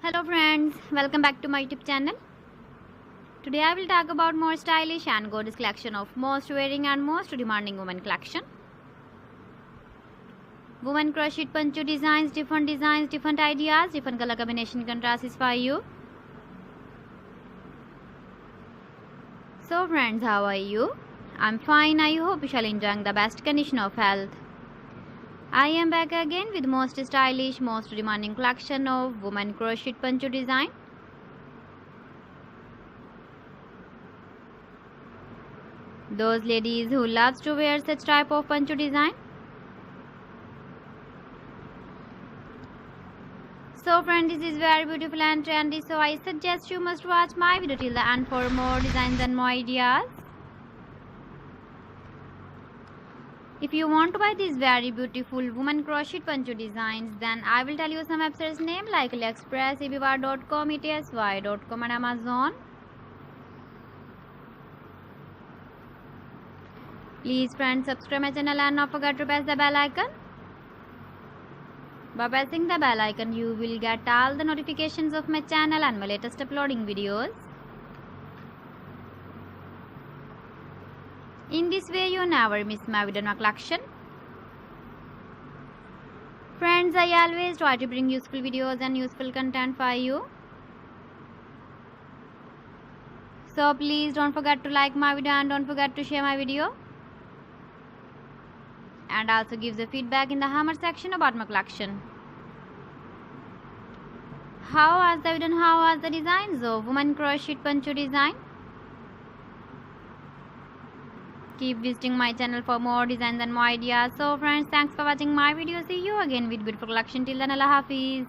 Hello friends, welcome back to my YouTube channel. Today I will talk about more stylish and gorgeous collection of most wearing and most demanding women collection. Women crochet poncho designs, different ideas, different color combination contrasts for you. So friends, how are you? I'm fine. I hope you shall enjoying the best condition of health. I am back again with most stylish, most demanding collection of women crochet poncho design. Those ladies who loves to wear such type of poncho design. So friend, this is very beautiful and trendy, so I suggest you must watch my video till the end for more designs and more ideas. If you want to buy these very beautiful woman crochet poncho designs, then I will tell you some websites name like AliExpress, eBay.com, etsy.com and Amazon. Please friends, subscribe my channel and not forget to press the bell icon. By pressing the bell icon, you will get all the notifications of my channel and my latest uploading videos. In this way, you never miss my video or collection. Friends, I always try to bring useful videos and useful content for you. So please don't forget to like my video and don't forget to share my video. And also give the feedback in the hammer section about my collection. How was the video and how was the designs of woman crochet poncho design? Keep visiting my channel for more designs and more ideas. So friends, thanks for watching my video. See you again with beautiful collection. Till then, Allah Hafiz.